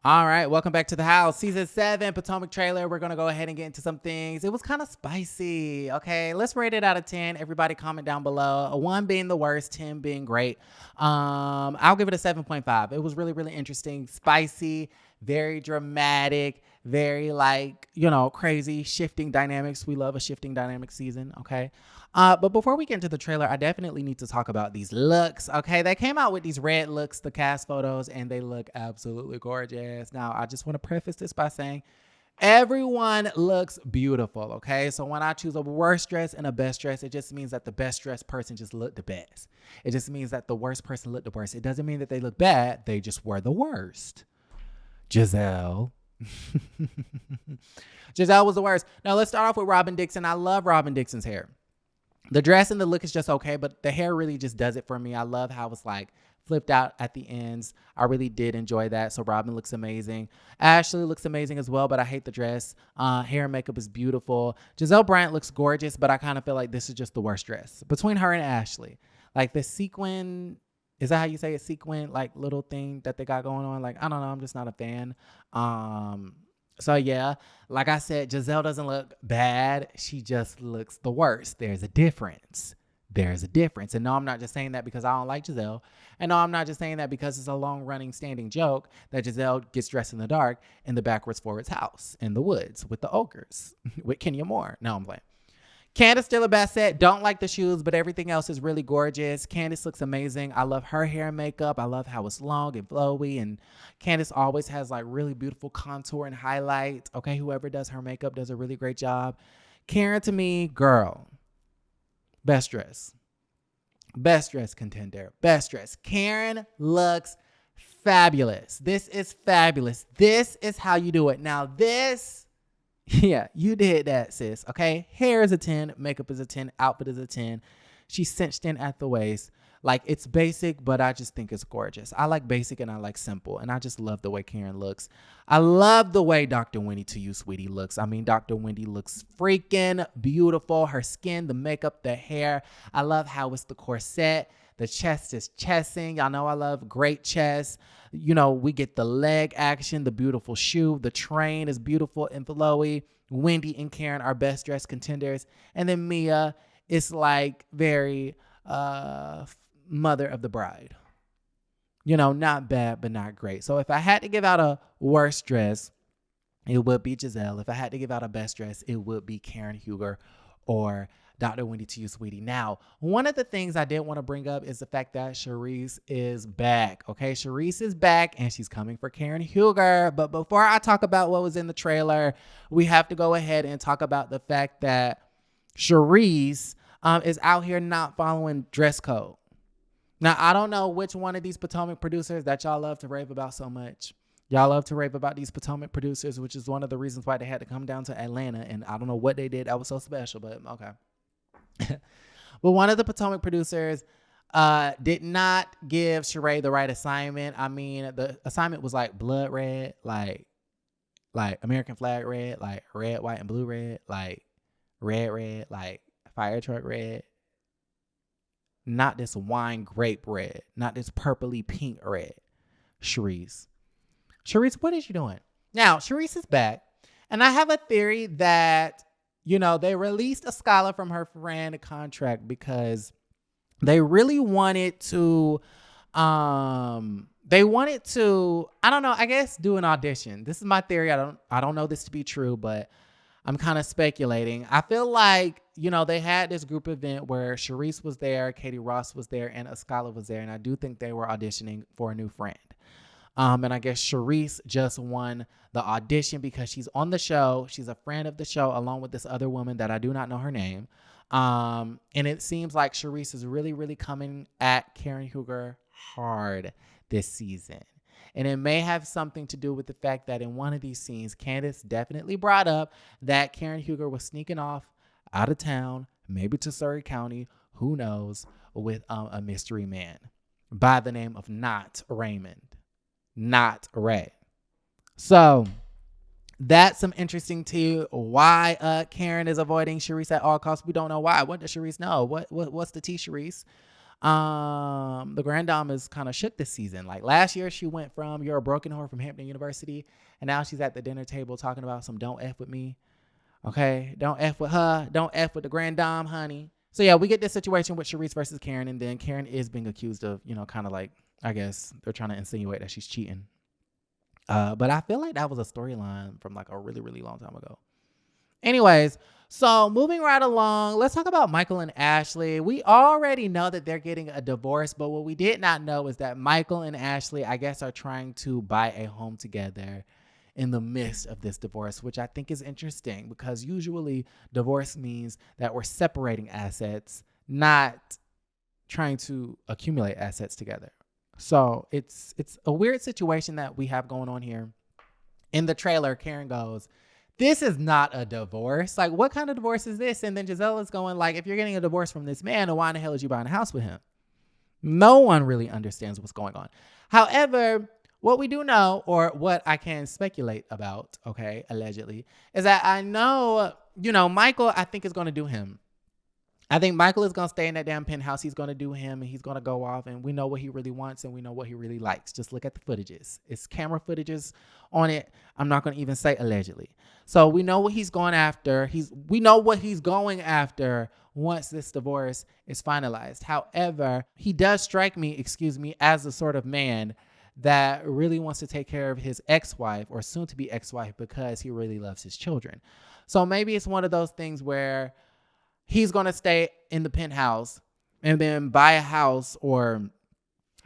All right, welcome back to the house. Season 7, Potomac trailer. We're going to go ahead and get into some things. It was kind of spicy. Okay, let's rate it out of 10. Everybody comment down below. A 1 being the worst, 10 being great. I'll give it a 7.5. It was really, really interesting, spicy, very dramatic, very crazy, shifting dynamics. We love a shifting dynamic season, okay? But before we get into the trailer, I definitely need to talk about these looks, okay? They came out with these red looks, the cast photos, and they look absolutely gorgeous. Now, I just want to preface this by saying everyone looks beautiful, okay? So when I choose a worst dress and a best dress, it just means that the best dressed person just looked the best. It just means that the worst person looked the worst. It doesn't mean that they look bad. They just were the worst. Giselle. Giselle was the worst. Now, let's start off with Robin Dixon. I love Robin Dixon's hair. The dress and the look is just okay, but the hair really just does it for me. I love how it's like flipped out at the ends. I really did enjoy that. So Robin looks amazing. Ashley looks amazing as well, but I hate the dress. Hair and makeup is beautiful. Giselle Bryant looks gorgeous, but I kind of feel like this is just the worst dress between her and Ashley. Like the sequin, is that how you say it? Sequin, like little thing that they got going on. Like, I don't know. I'm just not a fan. So yeah, like I said, Giselle doesn't look bad. She just looks the worst. There's a difference. There's a difference. And no, I'm not just saying that because I don't like Giselle. And no, I'm not just saying that because it's a long-running standing joke that Giselle gets dressed in the dark in the backwards forwards house in the woods with the ogres with Kenya Moore. No, I'm playing. Candace Dilla Bassett, don't like the shoes, but everything else is really gorgeous. Candace looks amazing. I love her hair and makeup. I love how it's long and flowy. And Candace always has like really beautiful contour and highlight. Okay, whoever does her makeup does a really great job. Karen, to me, girl, best dress. Best dress contender. Best dress. Karen looks fabulous. This is fabulous. This is how you do it. Now this... yeah, you did that, sis. Okay. Hair is a 10. Makeup is a 10. Outfit is a 10. She's cinched in at the waist. Like, it's basic, but I just think it's gorgeous. I like basic and I like simple. And I just love the way Karen looks. I love the way Dr. Wendy to you, sweetie, looks. I mean, Dr. Wendy looks freaking beautiful. Her skin, the makeup, the hair. I love how it's the corset. The chest is chesting. Y'all know I love great chest. You know, we get the leg action, the beautiful shoe. The train is beautiful and flowy. Wendy and Karen are best dressed contenders. And then Mia is like very mother of the bride. You know, not bad, but not great. So if I had to give out a worst dress, it would be Giselle. If I had to give out a best dress, it would be Karen Huger or Dr. Wendy to you, sweetie. Now, one of the things I did want to bring up is the fact that Charisse is back. Okay, Charisse is back and she's coming for Karen Huger. But before I talk about what was in the trailer, we have to go ahead and talk about the fact that Charisse is out here not following dress code. Now, I don't know which one of these Potomac producers that y'all love to rave about so much. Y'all love to rave about these Potomac producers, which is one of the reasons why they had to come down to Atlanta. And I don't know what they did that was so special, but okay. But one of the Potomac producers did not give Sheree the right assignment. I mean, the assignment was like blood red, like American flag red, like red, white, and blue red, like red, like fire truck red. Not this wine grape red, not this purpley pink red. Charisse, what is you doing? Now, Charisse is back, and I have a theory that, you know, they released a scholar from her friend contract because they really wanted to, I don't know, I guess do an audition. This is my theory. I don't know this to be true, but I'm kind of speculating. I feel like, you know, they had this group event where Charisse was there, Katie Ross was there, and a scholar was there. And I do think they were auditioning for a new friend. And I guess Charisse just won the audition because she's on the show. She's a friend of the show along with this other woman that I do not know her name. And it seems like Charisse is really, really coming at Karen Huger hard this season. And it may have something to do with the fact that in one of these scenes, Candace definitely brought up that Karen Huger was sneaking off out of town, maybe to Surrey County, who knows, with a mystery man by the name of Not Raymond. Not Ray. So that's some interesting to why Karen is avoiding Charisse at all costs. We don't know why. What does Charisse know? What's the tea, Charisse? The Grand Dame is kind of shook this season. Like last year, she went from "You're a broken whore" from Hampton University, and now she's at the dinner table talking about some "Don't F with me." Okay, don't F with her. Don't F with the Grand Dame, honey. So yeah, we get this situation with Charisse versus Karen, and then Karen is being accused of, kind of like, I guess they're trying to insinuate that she's cheating. But I feel like that was a storyline from like a really, really long time ago. Anyways, so moving right along, let's talk about Michael and Ashley. We already know that they're getting a divorce, but what we did not know is that Michael and Ashley, I guess, are trying to buy a home together in the midst of this divorce, which I think is interesting because usually divorce means that we're separating assets, not trying to accumulate assets together. So it's a weird situation that we have going on here. In the trailer, Karen goes, "This is not a divorce. Like, what kind of divorce is this?" And then Giselle is going like, "If you're getting a divorce from this man, then why in the hell is you buying a house with him?" No one really understands what's going on. However, what we do know, or what I can speculate about, okay, allegedly, is that I know, Michael, I think is going to do him. I think Michael is going to stay in that damn penthouse. He's going to do him, and he's going to go off, and we know what he really wants, and we know what he really likes. Just look at the footages. It's camera footages on it. I'm not going to even say allegedly. So we know what he's going after. We know what he's going after once this divorce is finalized. However, he does strike me, as the sort of man that really wants to take care of his ex-wife or soon-to-be ex-wife because he really loves his children. So maybe it's one of those things where he's going to stay in the penthouse and then buy a house or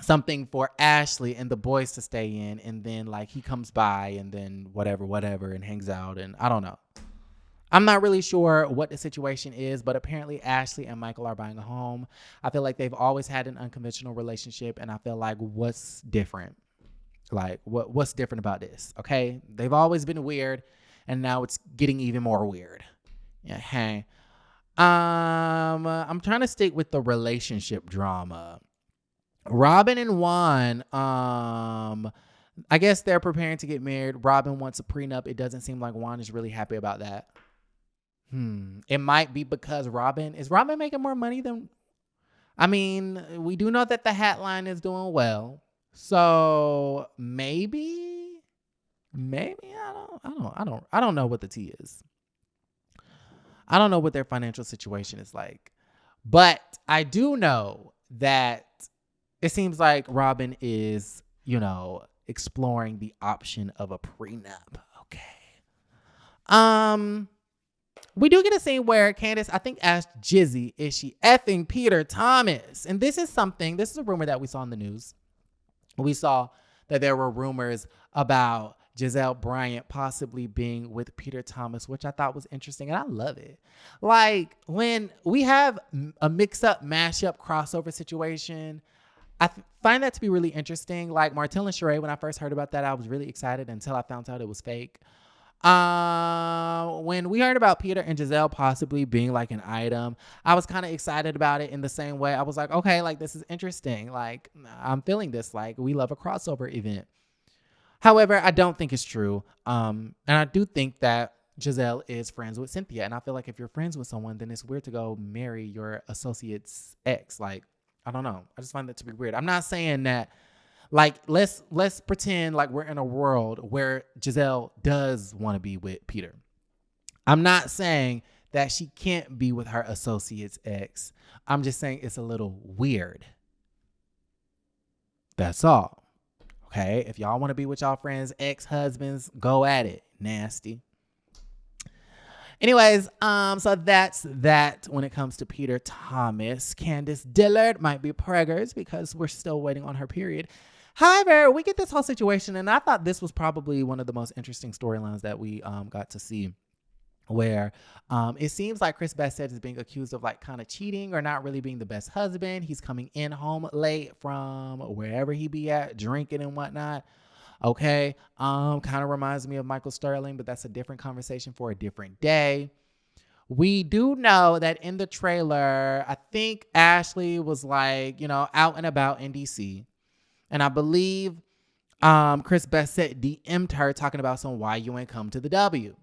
something for Ashley and the boys to stay in. And then like he comes by and then whatever and hangs out. And I don't know. I'm not really sure what the situation is, but apparently Ashley and Michael are buying a home. I feel like they've always had an unconventional relationship, and I feel like what's different? Like what's different about this? Okay, they've always been weird, and now it's getting even more weird. Yeah, hey. I'm trying to stick with the relationship drama. Robin and Juan, I guess they're preparing to get married. Robin wants a prenup. It doesn't seem like Juan is really happy about that. It might be because is Robin making more money than, I mean, we do know that the hat line is doing well. So maybe I don't know what the tea is. I don't know what their financial situation is like, but I do know that it seems like Robin is, exploring the option of a prenup. Okay. We do get a scene where Candace, I think, asked Jizzy, is she effing Peter Thomas? And this is a rumor that we saw in the news. We saw that there were rumors about Giselle Bryant possibly being with Peter Thomas, which I thought was interesting, and I love it. Like, when we have a mix-up, mash-up, crossover situation, I find that to be really interesting. Like, Martell and Sheree, when I first heard about that, I was really excited until I found out it was fake. When we heard about Peter and Giselle possibly being like an item, I was kind of excited about it in the same way. I was like, okay, like, this is interesting. Like, I'm feeling this. Like, we love a crossover event. However, I don't think it's true. And I do think that Giselle is friends with Cynthia. And I feel like if you're friends with someone, then it's weird to go marry your associate's ex. Like, I don't know. I just find that to be weird. I'm not saying that, like, let's pretend like we're in a world where Giselle does want to be with Peter. I'm not saying that she can't be with her associate's ex. I'm just saying it's a little weird. That's all. Okay, if y'all want to be with y'all friends' ex-husbands, go at it. Nasty. Anyways, so that's that when it comes to Peter Thomas. Candace Dillard might be preggers because we're still waiting on her period. However, we get this whole situation, and I thought this was probably one of the most interesting storylines that we got to see, where it seems like Chris Bassett is being accused of like kind of cheating or not really being the best husband. He's coming in home late from wherever he be at, drinking and whatnot. Okay. Kind of reminds me of Michael Sterling, but that's a different conversation for a different day. We do know that in the trailer, I think Ashley was like, out and about in DC. And I believe Chris Bassett DM'd her talking about why you ain't come to the W.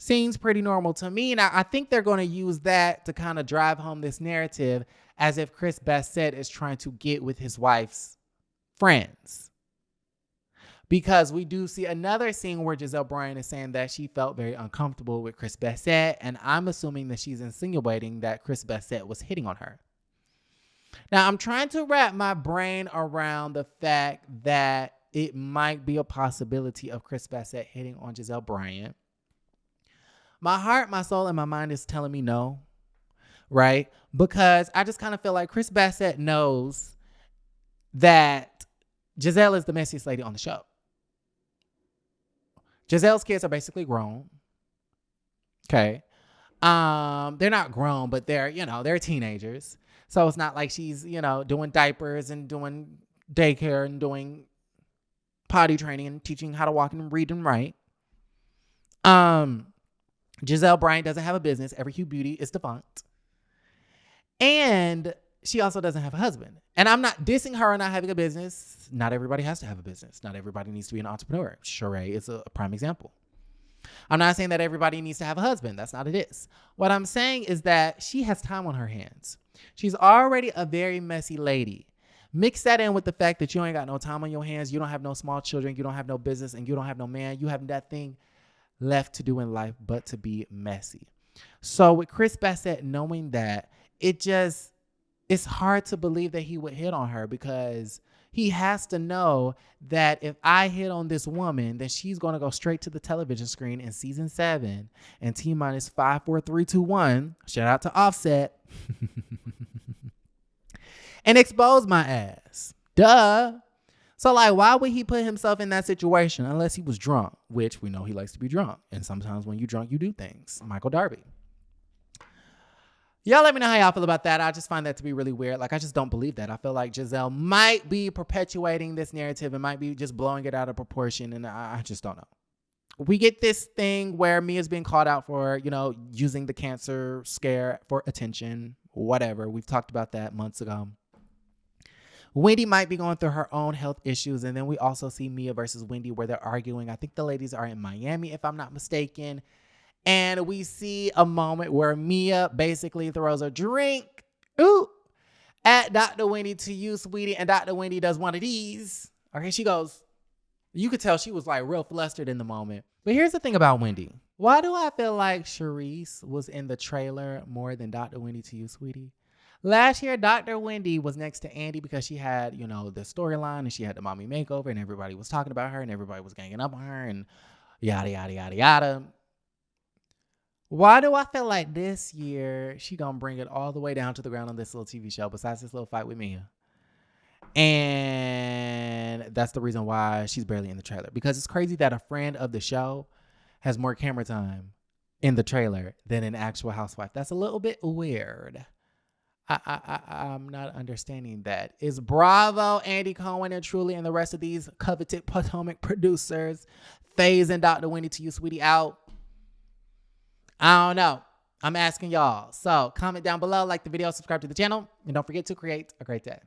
seems pretty normal to me. And I think they're going to use that to kind of drive home this narrative as if Chris Bassett is trying to get with his wife's friends. Because we do see another scene where Giselle Bryant is saying that she felt very uncomfortable with Chris Bassett. And I'm assuming that she's insinuating that Chris Bassett was hitting on her. Now, I'm trying to wrap my brain around the fact that it might be a possibility of Chris Bassett hitting on Giselle Bryant. My heart, my soul, and my mind is telling me no, right? Because I just kind of feel like Chris Bassett knows that Giselle is the messiest lady on the show. Giselle's kids are basically grown. Okay. They're not grown, but they're teenagers. So it's not like she's, doing diapers and doing daycare and doing potty training and teaching how to walk and read and write. Giselle Bryant doesn't have a business. Every Hue Beauty is defunct. And she also doesn't have a husband. And I'm not dissing her on not having a business. Not everybody has to have a business. Not everybody needs to be an entrepreneur. Charisse is a prime example. I'm not saying that everybody needs to have a husband. That's not it is. What I'm saying is that she has time on her hands. She's already a very messy lady. Mix that in with the fact that you ain't got no time on your hands. You don't have no small children. You don't have no business, and you don't have no man. You have nothing left to do in life but to be messy. So with Chris Bassett knowing that, it's hard to believe that he would hit on her, because he has to know that if I hit on this woman, then she's going to go straight to the television screen in season 7 and T-minus 5, 4, 3, 2, 1. Shout out to Offset. And expose my ass. Duh. So why would he put himself in that situation unless he was drunk, which we know he likes to be drunk. And sometimes when you're drunk, you do things. Michael Darby. Y'all let me know how y'all feel about that. I just find that to be really weird. I just don't believe that. I feel like Giselle might be perpetuating this narrative and might be just blowing it out of proportion. And I just don't know. We get this thing where Mia's being called out for, using the cancer scare for attention, whatever. We've talked about that months ago. Wendy might be going through her own health issues. And then we also see Mia versus Wendy where they're arguing. I think the ladies are in Miami, if I'm not mistaken. And we see a moment where Mia basically throws a drink at Dr. Wendy to you, sweetie. And Dr. Wendy does one of these. Okay, she goes, you could tell she was real flustered in the moment. But here's the thing about Wendy. Why do I feel like Charisse was in the trailer more than Dr. Wendy to you, sweetie? Last year, Dr. Wendy was next to Andy because she had, the storyline and she had the mommy makeover and everybody was talking about her and everybody was ganging up on her and yada, yada, yada, yada. Why do I feel like this year she gonna bring it all the way down to the ground on this little TV show besides this little fight with Mia? And that's the reason why she's barely in the trailer. Because it's crazy that a friend of the show has more camera time in the trailer than an actual housewife. That's a little bit weird. I'm not understanding that. Is Bravo, Andy Cohen, and Truly, and the rest of these coveted Potomac producers phasing Dr. Wendy to you, sweetie, out? I don't know. I'm asking y'all. So comment down below, like the video, subscribe to the channel, and don't forget to create a great day.